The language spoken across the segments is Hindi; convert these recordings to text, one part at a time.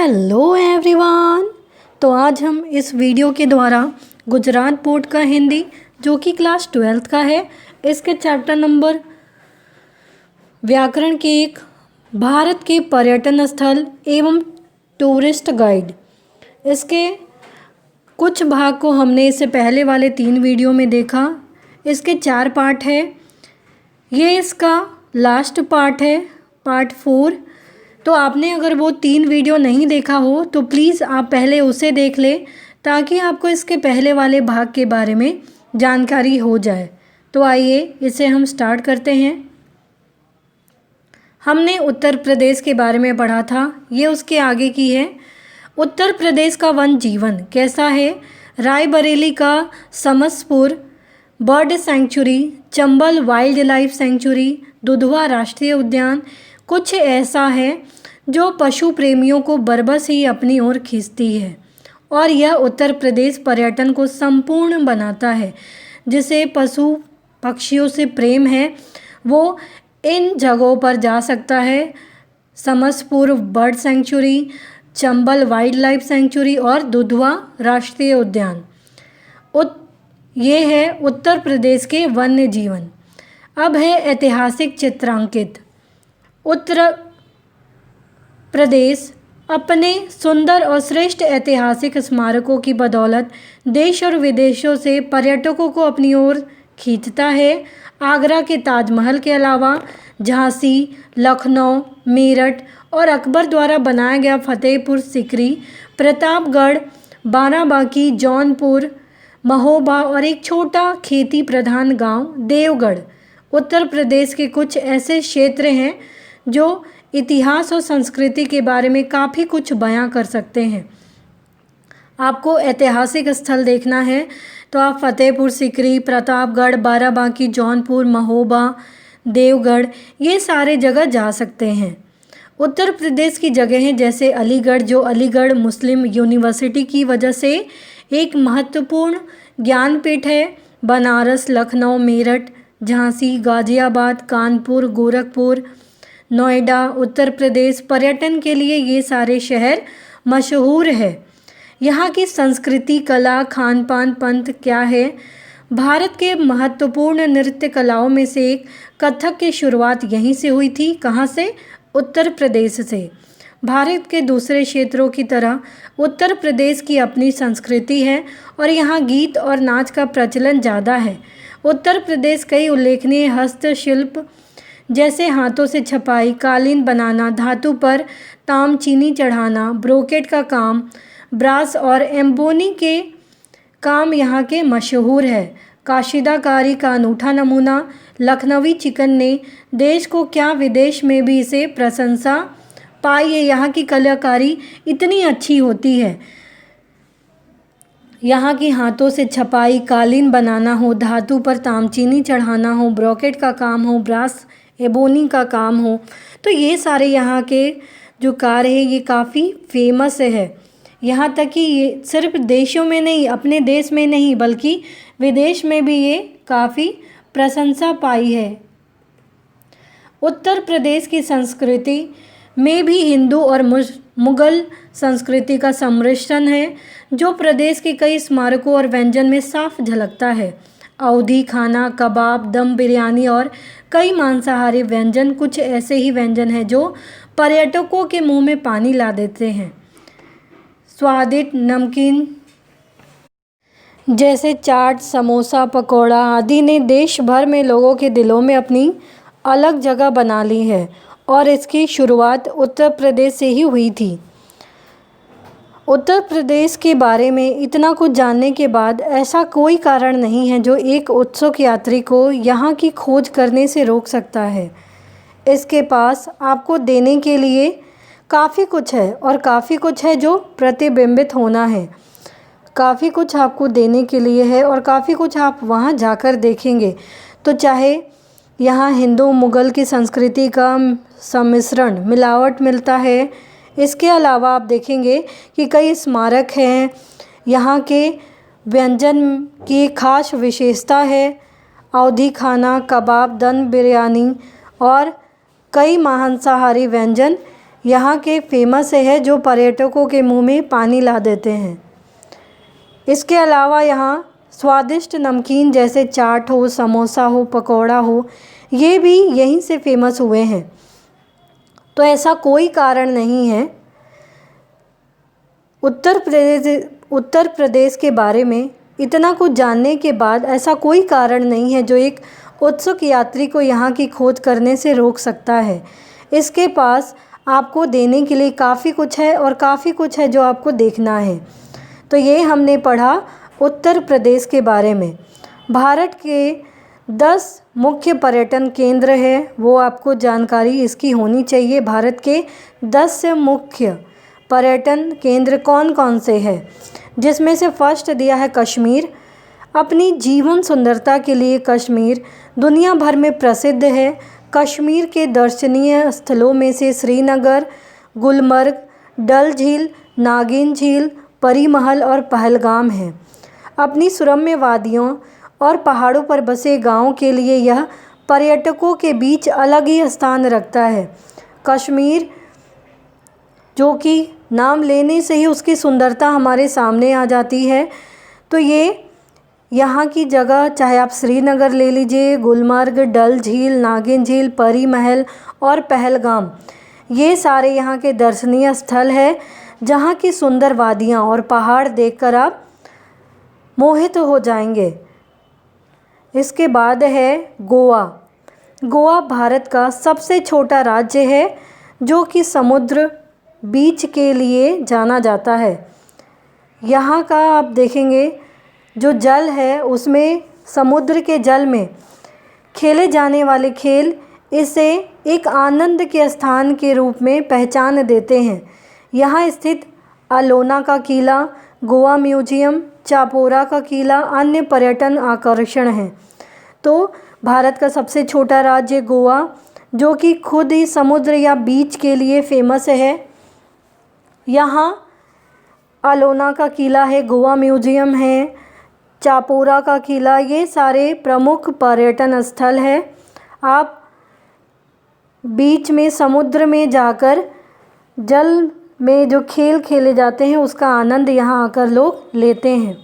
Hello everyone. तो आज हम इस वीडियो के द्वारा गुजरात बोर्ड का हिंदी जो कि क्लास 12th का है, इसके चैप्टर नंबर व्याकरण के एक भारत के पर्यटन स्थल एवं टूरिस्ट गाइड, इसके कुछ भाग को हमने इससे पहले वाले 3 वीडियो में देखा। इसके 4 पार्ट है, ये इसका लास्ट पार्ट है, पार्ट 4। तो आपने अगर वो 3 वीडियो नहीं देखा हो तो प्लीज़ आप पहले उसे देख लें ताकि आपको इसके पहले वाले भाग के बारे में जानकारी हो जाए। तो आइए इसे हम स्टार्ट करते हैं। हमने उत्तर प्रदेश के बारे में पढ़ा था, ये उसके आगे की है। उत्तर प्रदेश का वन जीवन कैसा है? रायबरेली का Samaspur bird sanctuary, Chambal wild life sanctuary, Dudhwa राष्ट्रीय उद्यान कुछ ऐसा है जो पशु प्रेमियों को बरबस ही अपनी ओर खींचती है और यह उत्तर प्रदेश पर्यटन को संपूर्ण बनाता है। जिसे पशु पक्षियों से प्रेम है वो इन जगहों पर जा सकता है। Samaspur bird sanctuary, Chambal wild life sanctuary और दुधवा राष्ट्रीय उद्यान। ये है उत्तर प्रदेश के वन्य जीवन। अब है ऐतिहासिक चित्रांकित। उत्तर प्रदेश अपने सुंदर और श्रेष्ठ ऐतिहासिक स्मारकों की बदौलत देश और विदेशों से पर्यटकों को अपनी ओर खींचता है। आगरा के ताजमहल के अलावा झांसी, लखनऊ, मेरठ और अकबर द्वारा बनाया गया फतेहपुर सीकरी, प्रतापगढ़, बाराबांकी, जौनपुर, महोबा और एक छोटा खेती प्रधान गांव देवगढ़ उत्तर प्रदेश के कुछ ऐसे क्षेत्र हैं जो इतिहास और संस्कृति के बारे में काफ़ी कुछ बयां कर सकते हैं। आपको ऐतिहासिक स्थल देखना है तो आप फतेहपुर सीकरी, प्रतापगढ़, बाराबांकी, जौनपुर, महोबा, देवगढ़ ये सारे जगह जा सकते हैं। उत्तर प्रदेश की जगहें जैसे अलीगढ़, जो अलीगढ़ मुस्लिम यूनिवर्सिटी की वजह से एक महत्वपूर्ण ज्ञानपीठ है, बनारस, लखनऊ, मेरठ, झांसी, गाजियाबाद, कानपुर, गोरखपुर, नोएडा उत्तर प्रदेश पर्यटन के लिए ये सारे शहर मशहूर है। यहाँ की संस्कृति, कला, खान पान, पंथ क्या है? भारत के महत्वपूर्ण नृत्य कलाओं में से एक कथक की शुरुआत यहीं से हुई थी। कहाँ से? उत्तर प्रदेश से। भारत के दूसरे क्षेत्रों की तरह उत्तर प्रदेश की अपनी संस्कृति है और यहाँ गीत और नाच का प्रचलन ज़्यादा है। उत्तर प्रदेश कई उल्लेखनीय हस्तशिल्प जैसे हाथों से छपाई, कालीन बनाना, धातु पर ताम चीनी चढ़ाना, ब्रोकेट का काम, ब्रास और एम्बोनी के काम यहाँ के मशहूर है। काशीदाकारी का अनूठा नमूना लखनवी चिकन ने देश को क्या विदेश में भी इसे प्रशंसा पाई है। यहाँ की कलाकारी इतनी अच्छी होती है। यहाँ की हाथों से छपाई, कालीन बनाना हो, धातु पर तामचीनी चढ़ाना हो, ब्रोकेट का काम हो, ब्रास एबोनी का काम हो, तो ये सारे यहाँ के जो कार्य है ये काफ़ी फेमस है। यहाँ तक कि ये सिर्फ देशों में नहीं, अपने देश में नहीं बल्कि विदेश में भी ये काफ़ी प्रशंसा पाई है। उत्तर प्रदेश की संस्कृति में भी हिंदू और मुगल संस्कृति का सम्मिश्रण है जो प्रदेश के कई स्मारकों और व्यंजन में साफ झलकता है। अवधी खाना, कबाब, दम बिरयानी और कई मांसाहारी व्यंजन कुछ ऐसे ही व्यंजन हैं जो पर्यटकों के मुंह में पानी ला देते हैं। स्वादिष्ट नमकीन जैसे चाट, समोसा, पकौड़ा आदि ने देश भर में लोगों के दिलों में अपनी अलग जगह बना ली है और इसकी शुरुआत उत्तर प्रदेश से ही हुई थी। उत्तर प्रदेश के बारे में इतना कुछ जानने के बाद ऐसा कोई कारण नहीं है जो एक उत्सुक यात्री को यहाँ की खोज करने से रोक सकता है। इसके पास आपको देने के लिए काफ़ी कुछ है और काफ़ी कुछ है जो प्रतिबिंबित होना है। काफ़ी कुछ आपको देने के लिए है और काफ़ी कुछ आप वहाँ जाकर देखेंगे। तो चाहे यहाँ हिंदू मुगल की संस्कृति का सम्मिश्रण, मिलावट मिलता है, इसके अलावा आप देखेंगे कि कई स्मारक हैं, यहाँ के व्यंजन की खास विशेषता है। अवधी खाना, कबाब, दम बिरयानी और कई मांसाहारी व्यंजन यहाँ के फेमस है जो पर्यटकों के मुंह में पानी ला देते हैं। इसके अलावा यहाँ स्वादिष्ट नमकीन जैसे चाट हो, समोसा हो, पकौड़ा हो, ये भी यहीं से फेमस हुए हैं। तो ऐसा कोई कारण नहीं है। उत्तर प्रदेश के बारे में इतना कुछ जानने के बाद ऐसा कोई कारण नहीं है जो एक उत्सुक यात्री को यहाँ की खोज करने से रोक सकता है। इसके पास आपको देने के लिए काफ़ी कुछ है और काफ़ी कुछ है जो आपको देखना है। तो ये हमने पढ़ा उत्तर प्रदेश के बारे में। भारत के 10 मुख्य पर्यटन केंद्र है, वो आपको जानकारी इसकी होनी चाहिए। भारत के 10 मुख्य पर्यटन केंद्र कौन कौन से हैं, जिसमें से फर्स्ट दिया है कश्मीर। अपनी जीवन सुंदरता के लिए कश्मीर दुनिया भर में प्रसिद्ध है। कश्मीर के दर्शनीय स्थलों में से श्रीनगर, गुलमर्ग, डल झील, नागिन झील, परी महल और पहलगाम हैं। अपनी सुरम्य वादियों और पहाड़ों पर बसे गांवों के लिए यह पर्यटकों के बीच अलग ही स्थान रखता है। कश्मीर, जो कि नाम लेने से ही उसकी सुंदरता हमारे सामने आ जाती है। तो ये यहाँ की जगह, चाहे आप श्रीनगर ले लीजिए, गुलमर्ग, डल झील, नागिन झील, परी महल और पहलगाम, ये सारे यहाँ के दर्शनीय स्थल है जहाँ की सुंदर वादियाँ और पहाड़ देखकर आप मोहित हो जाएंगे। इसके बाद है गोवा। गोवा भारत का सबसे छोटा राज्य है जो कि समुद्र बीच के लिए जाना जाता है। यहाँ का आप देखेंगे जो जल है उसमें, समुद्र के जल में खेले जाने वाले खेल इसे एक आनंद के स्थान के रूप में पहचान देते हैं। यहाँ स्थित अलोना का किला, गोवा म्यूजियम, चापोरा का किला अन्य पर्यटन आकर्षण हैं। तो भारत का सबसे छोटा राज्य गोवा, जो कि खुद ही समुद्र या बीच के लिए फेमस है। यहाँ अलोना का किला है, गोवा म्यूजियम है, चापोरा का किला, ये सारे प्रमुख पर्यटन स्थल है। आप बीच में समुद्र में जाकर जल में जो खेल खेले जाते हैं उसका आनंद यहाँ आकर लोग लेते हैं।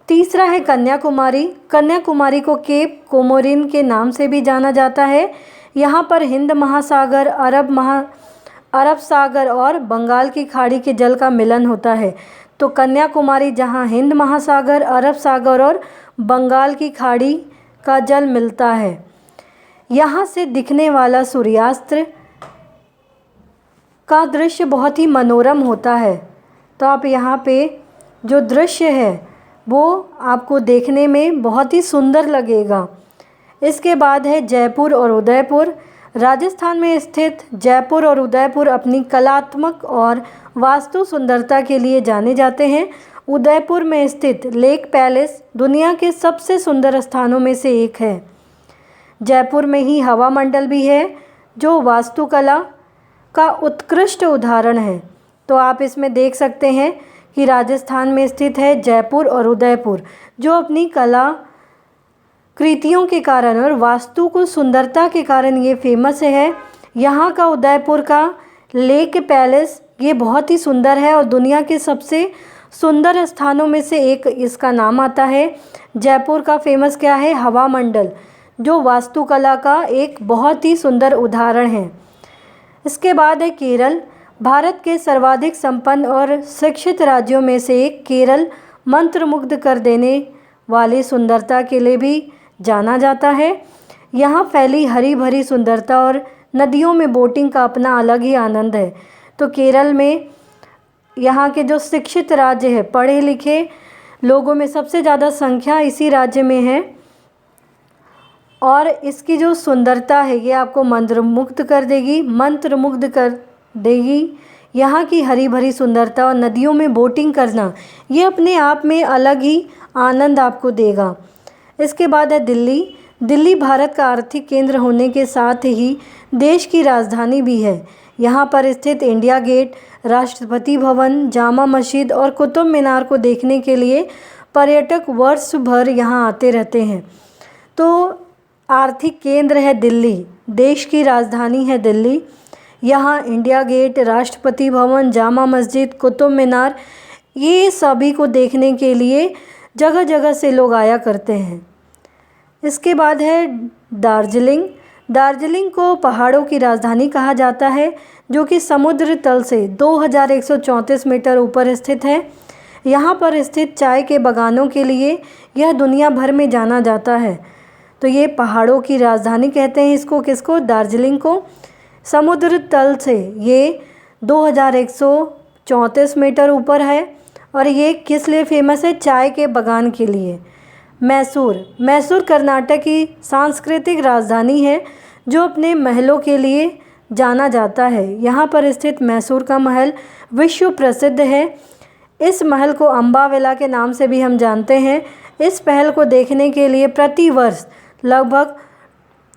तीसरा है कन्याकुमारी। कन्याकुमारी को केप कोमोरिन के नाम से भी जाना जाता है। यहाँ पर हिंद महासागर, अरब सागर और बंगाल की खाड़ी के जल का मिलन होता है। तो कन्याकुमारी जहाँ हिंद महासागर, अरब सागर और बंगाल की खाड़ी का जल मिलता है। यहाँ से दिखने वाला सूर्यास्त का दृश्य बहुत ही मनोरम होता है। तो आप यहाँ पे जो दृश्य है वो आपको देखने में बहुत ही सुंदर लगेगा। इसके बाद है जयपुर और उदयपुर। राजस्थान में स्थित जयपुर और उदयपुर अपनी कलात्मक और वास्तु सुंदरता के लिए जाने जाते हैं। उदयपुर में स्थित लेक पैलेस दुनिया के सबसे सुंदर स्थानों में से एक है। जयपुर में ही हवा मंडल भी है जो वास्तुकला का उत्कृष्ट उदाहरण है। तो आप इसमें देख सकते हैं कि राजस्थान में स्थित है जयपुर और उदयपुर, जो अपनी कला कृतियों के कारण और वास्तु को सुंदरता के कारण ये फेमस है। यहाँ का उदयपुर का लेक पैलेस ये बहुत ही सुंदर है और दुनिया के सबसे सुंदर स्थानों में से एक इसका नाम आता है। जयपुर का फेमस क्या है? हवा मंडल, जो वास्तुकला का एक बहुत ही सुंदर उदाहरण है। इसके बाद है केरल। भारत के सर्वाधिक संपन्न और शिक्षित राज्यों में से एक केरल मंत्रमुग्ध कर देने वाली सुंदरता के लिए भी जाना जाता है। यहाँ फैली हरी भरी सुंदरता और नदियों में बोटिंग का अपना अलग ही आनंद है। तो केरल में यहाँ के जो शिक्षित राज्य है, पढ़े लिखे लोगों में सबसे ज़्यादा संख्या इसी राज्य में है और इसकी जो सुंदरता है ये आपको मंत्रमुग्ध कर देगी। यहाँ की हरी भरी सुंदरता और नदियों में बोटिंग करना ये अपने आप में अलग ही आनंद आपको देगा। इसके बाद है दिल्ली। दिल्ली भारत का आर्थिक केंद्र होने के साथ ही देश की राजधानी भी है। यहाँ पर स्थित इंडिया गेट, राष्ट्रपति भवन, जामा मस्जिद और कुतुब मीनार को देखने के लिए पर्यटक वर्ष भर यहाँ आते रहते हैं। तो आर्थिक केंद्र है दिल्ली, देश की राजधानी है दिल्ली। यहाँ इंडिया गेट, राष्ट्रपति भवन, जामा मस्जिद, कुतुब मीनार, ये सभी को देखने के लिए जगह जगह से लोग आया करते हैं। इसके बाद है दार्जिलिंग। दार्जिलिंग को पहाड़ों की राजधानी कहा जाता है, जो कि समुद्र तल से 2134 मीटर ऊपर स्थित है। यहाँ पर स्थित चाय के बागानों के लिए यह दुनिया भर में जाना जाता है। तो ये पहाड़ों की राजधानी कहते हैं इसको, किसको? दार्जिलिंग को। समुद्र तल से ये 2134 मीटर ऊपर है और ये किस लिए फेमस है? चाय के बागान के लिए। मैसूर कर्नाटक की सांस्कृतिक राजधानी है, जो अपने महलों के लिए जाना जाता है। यहाँ पर स्थित मैसूर का महल विश्व प्रसिद्ध है। इस महल को अम्बाविला के नाम से भी हम जानते हैं। इस महल को देखने के लिए प्रति वर्ष लगभग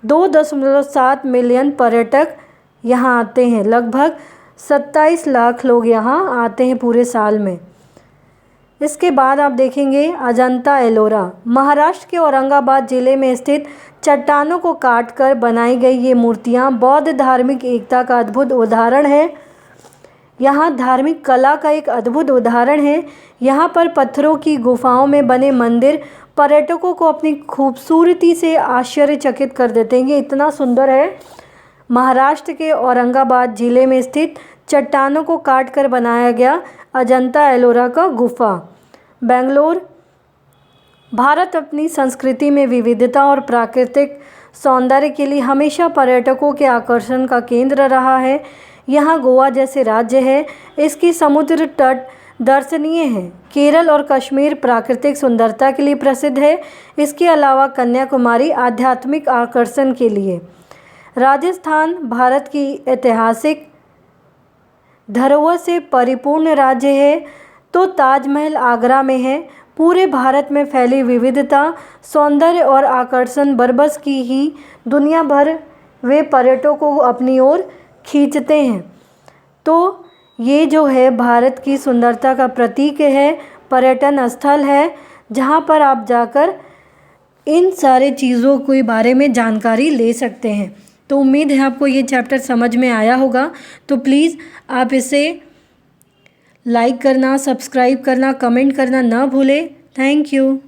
2.7 मिलियन पर्यटक यहाँ आते हैं। लगभग 27 लाख लोग यहाँ आते हैं पूरे साल में। इसके बाद आप देखेंगे अजंता एलोरा। महाराष्ट्र के औरंगाबाद ज़िले में स्थित चट्टानों को काटकर बनाई गई ये मूर्तियाँ बौद्ध धार्मिक एकता का अद्भुत उदाहरण है। यहाँ धार्मिक कला का एक अद्भुत उदाहरण है। यहाँ पर पत्थरों की गुफाओं में बने मंदिर पर्यटकों को अपनी खूबसूरती से आश्चर्यचकित कर देते हैं। ये इतना सुंदर है। महाराष्ट्र के औरंगाबाद ज़िले में स्थित चट्टानों को काटकर बनाया गया अजंता एलोरा का गुफा। बेंगलोर। भारत अपनी संस्कृति में विविधता और प्राकृतिक सौंदर्य के लिए हमेशा पर्यटकों के आकर्षण का केंद्र रहा है। यहाँ गोवा जैसे राज्य है, इसकी समुद्र तट दर्शनीय है। केरल और कश्मीर प्राकृतिक सुंदरता के लिए प्रसिद्ध है। इसके अलावा कन्याकुमारी आध्यात्मिक आकर्षण के लिए। राजस्थान भारत की ऐतिहासिक धरोहर से परिपूर्ण राज्य है। तो ताजमहल आगरा में है। पूरे भारत में फैली विविधता, सौंदर्य और आकर्षण बरबस की ही दुनिया भर वे पर्यटकों को अपनी ओर खींचते हैं। तो ये जो है भारत की सुंदरता का प्रतीक है, पर्यटन स्थल है, जहाँ पर आप जाकर इन सारे चीज़ों के बारे में जानकारी ले सकते हैं। तो उम्मीद है आपको ये चैप्टर समझ में आया होगा। तो प्लीज़ आप इसे लाइक करना, सब्सक्राइब करना, कमेंट करना ना भूलें। Thank you.